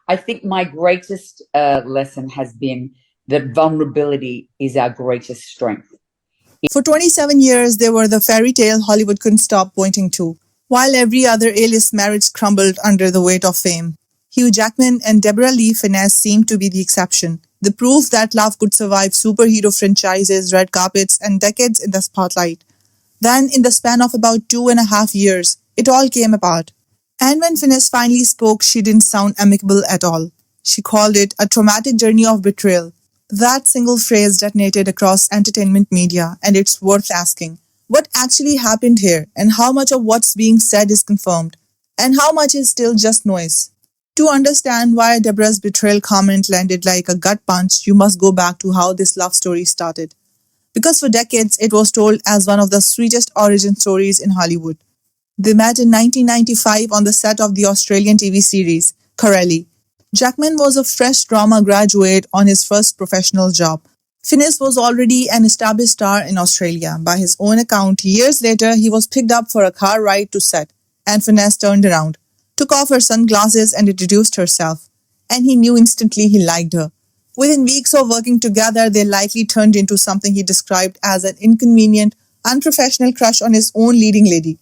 I think my greatest lesson has been that vulnerability is our greatest strength. For 27 years, they were the fairy tale Hollywood couldn't stop pointing to, while every other A-list marriage crumbled under the weight of fame. Hugh Jackman and Deborah Lee Finesse seemed to be the exception, the proof that love could survive superhero franchises, red carpets, and decades in the spotlight. Then, in the span of about 2.5 years, it all came apart. And when Finesse finally spoke, she didn't sound amicable at all. She called it a traumatic journey of betrayal. That single phrase detonated across entertainment media, and it's worth asking, what actually happened here, and how much of what's being said is confirmed, and how much is still just noise? To understand why Deborah's betrayal comment landed like a gut punch, you must go back to how this love story started. Because for decades, it was told as one of the sweetest origin stories in Hollywood. They met in 1995 on the set of the Australian TV series, Corelli. Jackman was a fresh drama graduate on his first professional job. Finesse was already an established star in Australia. By his own account, years later, he was picked up for a car ride to set, and Finesse turned around, took off her sunglasses and introduced herself. And he knew instantly he liked her. Within weeks of working together, they likely turned into something he described as an inconvenient, unprofessional crush on his own leading lady.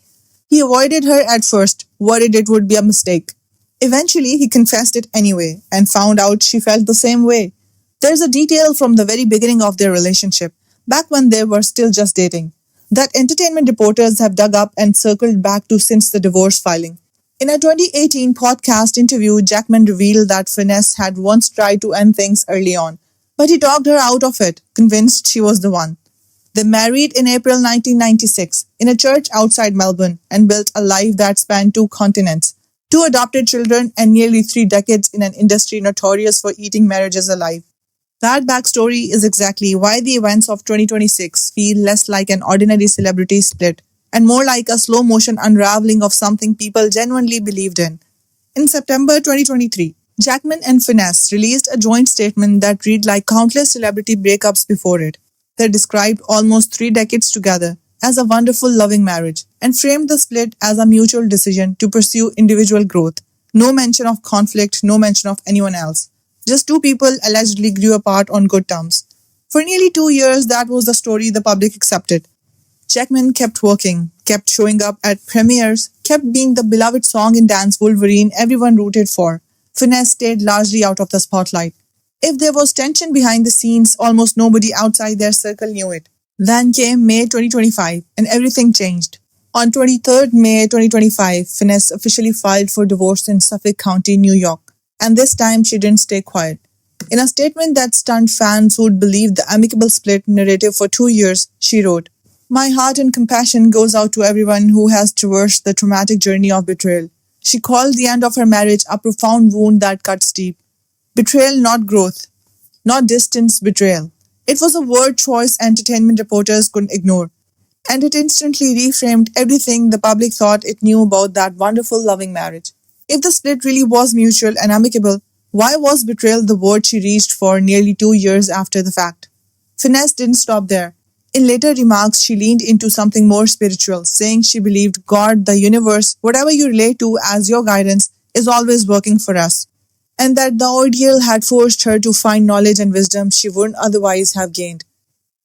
He avoided her at first, worried it would be a mistake. Eventually, he confessed it anyway and found out she felt the same way. There's a detail from the very beginning of their relationship, back when they were still just dating, that entertainment reporters have dug up and circled back to since the divorce filing. In a 2018 podcast interview, Jackman revealed that Finesse had once tried to end things early on, but he talked her out of it, convinced she was the one. They married in April 1996 in a church outside Melbourne and built a life that spanned 2 continents, 2 adopted children, and nearly 3 decades in an industry notorious for eating marriages alive. That backstory is exactly why the events of 2026 feel less like an ordinary celebrity split and more like a slow-motion unraveling of something people genuinely believed in. In September 2023, Jackman and Finesse released a joint statement that read like countless celebrity breakups before it. They described almost 3 decades together as a wonderful, loving marriage and framed the split as a mutual decision to pursue individual growth. No mention of conflict, no mention of anyone else. Just 2 people allegedly grew apart on good terms. For nearly 2 years, that was the story the public accepted. Jackman kept working, kept showing up at premieres, kept being the beloved song and dance Wolverine everyone rooted for. Finesse stayed largely out of the spotlight. If there was tension behind the scenes, almost nobody outside their circle knew it. Then came May 2025, and everything changed. On 23rd May 2025, Finesse officially filed for divorce in Suffolk County, New York. And this time she didn't stay quiet. In a statement that stunned fans who'd believed the amicable split narrative for 2 years, she wrote, "My heart and compassion goes out to everyone who has traversed the traumatic journey of betrayal." She called the end of her marriage a profound wound that cuts deep. Betrayal, not growth. Not distance, betrayal. It was a word choice entertainment reporters couldn't ignore. And it instantly reframed everything the public thought it knew about that wonderful, loving marriage. If the split really was mutual and amicable, why was betrayal the word she reached for nearly 2 years after the fact? Finesse didn't stop there. In later remarks, she leaned into something more spiritual, saying she believed God, the universe, whatever you relate to as your guidance, is always working for us, and that the ordeal had forced her to find knowledge and wisdom she wouldn't otherwise have gained.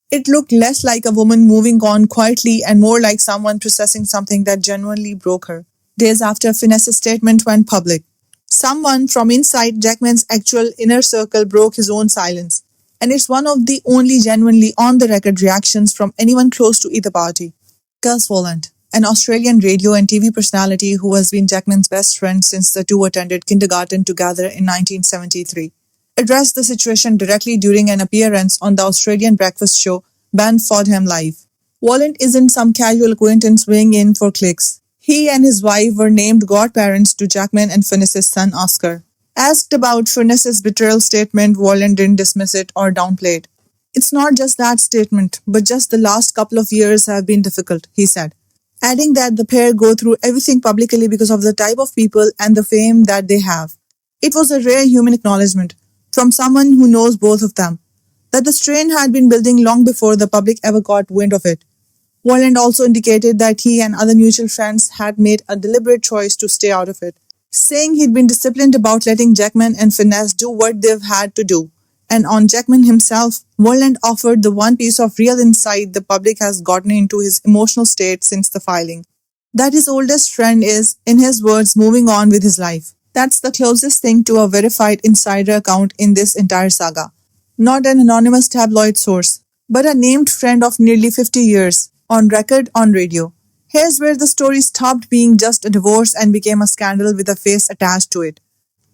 It looked less like a woman moving on quietly and more like someone processing something that genuinely broke her. Days after Finesse's statement went public, someone from inside Jackman's actual inner circle broke his own silence, and it's one of the only genuinely on-the-record reactions from anyone close to either party. Gus Vollant, an Australian radio and TV personality who has been Jackman's best friend since the two attended kindergarten together in 1973, addressed the situation directly during an appearance on the Australian breakfast show Ben Fodham Live. Vollant isn't some casual acquaintance weighing in for clicks. He and his wife were named godparents to Jackman and Finesse's son Oscar. Asked about Finesse's betrayal statement, Vollant didn't dismiss it or downplay it. "It's not just that statement, but just the last couple of years have been difficult," he said, adding that the pair go through everything publicly because of the type of people and the fame that they have. It was a rare human acknowledgement from someone who knows both of them, that the strain had been building long before the public ever got wind of it. Vollant also indicated that he and other mutual friends had made a deliberate choice to stay out of it. saying he'd been disciplined about letting Jackman and Finesse do what they've had to do. And on Jackman himself, Moreland offered the one piece of real insight the public has gotten into his emotional state since the filing. That his oldest friend is, in his words, moving on with his life. That's the closest thing to a verified insider account in this entire saga. Not an anonymous tabloid source, but a named friend of nearly 50 years, on record on radio. Here's where the story stopped being just a divorce and became a scandal with a face attached to it.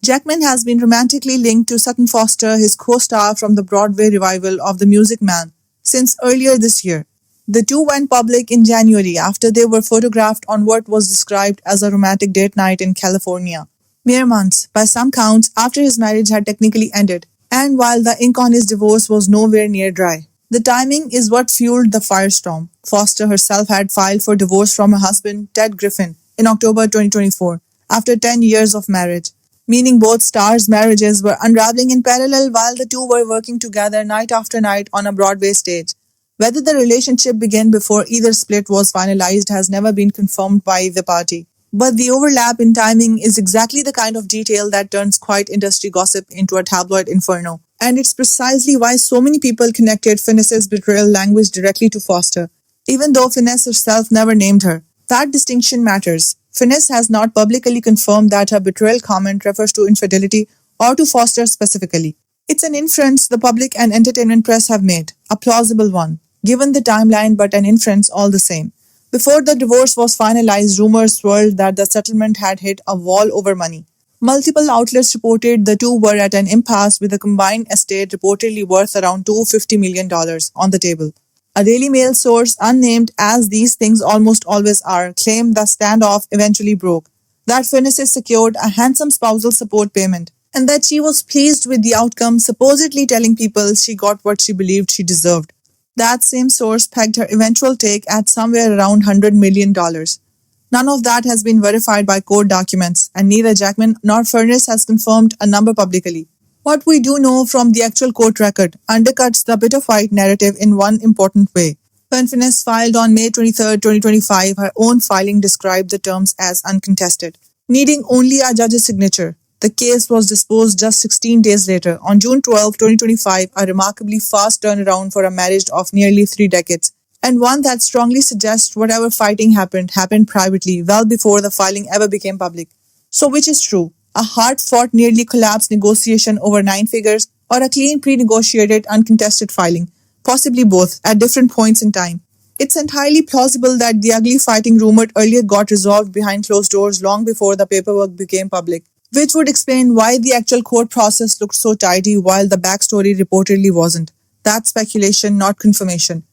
Jackman has been romantically linked to Sutton Foster, his co-star from the Broadway revival of The Music Man, since earlier this year. The two went public in January after they were photographed on what was described as a romantic date night in California. Mere months, by some counts, after his marriage had technically ended, and while the ink on his divorce was nowhere near dry. The timing is what fueled the firestorm. Foster herself had filed for divorce from her husband, Ted Griffin, in October 2024, after 10 years of marriage, meaning both stars' marriages were unraveling in parallel while the two were working together night after night on a Broadway stage. Whether the relationship began before either split was finalized has never been confirmed by either party. But the overlap in timing is exactly the kind of detail that turns quiet industry gossip into a tabloid inferno. And it's precisely why so many people connected Finesse's betrayal language directly to Foster, even though Finesse herself never named her. That distinction matters. Finesse has not publicly confirmed that her betrayal comment refers to infidelity or to Foster specifically. It's an inference the public and entertainment press have made, a plausible one, given the timeline, but an inference all the same. Before the divorce was finalized, rumors swirled that the settlement had hit a wall over money. Multiple outlets reported the two were at an impasse with a combined estate reportedly worth around $250 million on the table. A Daily Mail source, unnamed as these things almost always are, claimed the standoff eventually broke, that Finesse secured a handsome spousal support payment, and that she was pleased with the outcome, supposedly telling people she got what she believed she deserved. That same source pegged her eventual take at somewhere around $100 million. None of that has been verified by court documents, and neither Jackman nor Furness has confirmed a number publicly. What we do know from the actual court record undercuts the bitter fight narrative in one important way. When Finesse filed on May 23, 2025, her own filing described the terms as uncontested, needing only a judge's signature. The case was disposed just 16 days later, on June 12, 2025, a remarkably fast turnaround for a marriage of nearly 3 decades, and one that strongly suggests whatever fighting happened privately, well before the filing ever became public. So which is true? A hard-fought, nearly collapsed negotiation over 9 figures, or a clean, pre-negotiated, uncontested filing? Possibly both, at different points in time. It's entirely plausible that the ugly fighting rumored earlier got resolved behind closed doors long before the paperwork became public, which would explain why the actual court process looked so tidy while the backstory reportedly wasn't. That's speculation, not confirmation.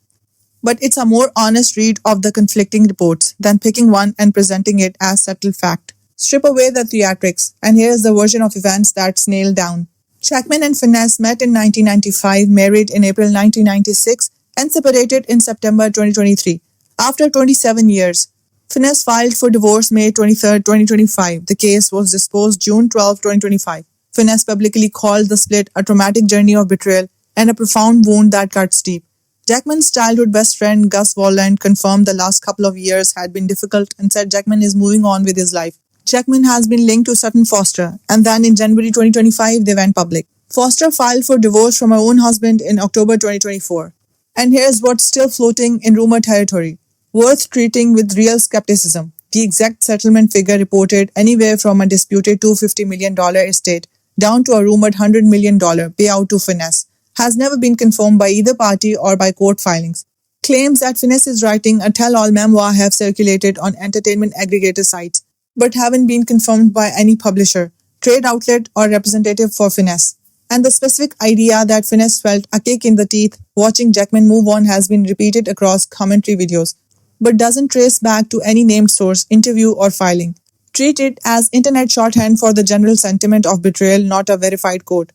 But it's a more honest read of the conflicting reports than picking one and presenting it as settled fact. Strip away the theatrics, and here's the version of events that's nailed down. Jackman and Finesse met in 1995, married in April 1996, and separated in September 2023. After 27 years, Finesse filed for divorce May 23, 2025. The case was disposed June 12, 2025. Finesse publicly called the split a traumatic journey of betrayal and a profound wound that cuts deep. Jackman's childhood best friend Gus Volland confirmed the last couple of years had been difficult and said Jackman is moving on with his life. Jackman has been linked to Sutton Foster, and then in January 2025 they went public. Foster filed for divorce from her own husband in October 2024. And here's what's still floating in rumor territory, worth treating with real skepticism. The exact settlement figure reported anywhere from a disputed $250 million estate down to a rumored $100 million payout to Finesse has never been confirmed by either party or by court filings. Claims that Finesse is writing a tell-all memoir have circulated on entertainment aggregator sites, but haven't been confirmed by any publisher, trade outlet, or representative for Finesse. And the specific idea that Finesse felt a kick in the teeth watching Jackman move on has been repeated across commentary videos, but doesn't trace back to any named source, interview, or filing. Treat it as internet shorthand for the general sentiment of betrayal, not a verified quote.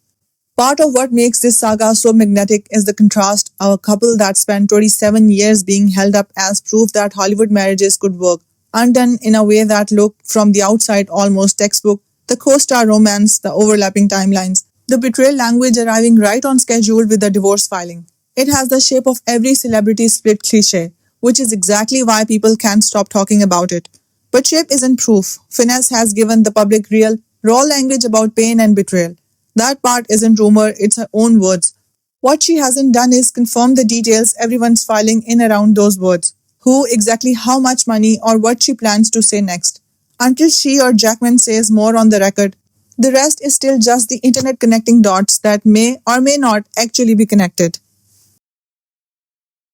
Part of what makes this saga so magnetic is the contrast of a couple that spent 27 years being held up as proof that Hollywood marriages could work, undone in a way that looked from the outside almost textbook, the co-star romance, the overlapping timelines, the betrayal language arriving right on schedule with the divorce filing. It has the shape of every celebrity split cliché, which is exactly why people can't stop talking about it. But shape isn't proof. Finesse has given the public real, raw language about pain and betrayal. That part isn't rumor, it's her own words. What she hasn't done is confirm the details everyone's filing in around those words. Who, exactly how much money, or what she plans to say next. Until she or Jackman says more on the record, the rest is still just the internet connecting dots that may or may not actually be connected.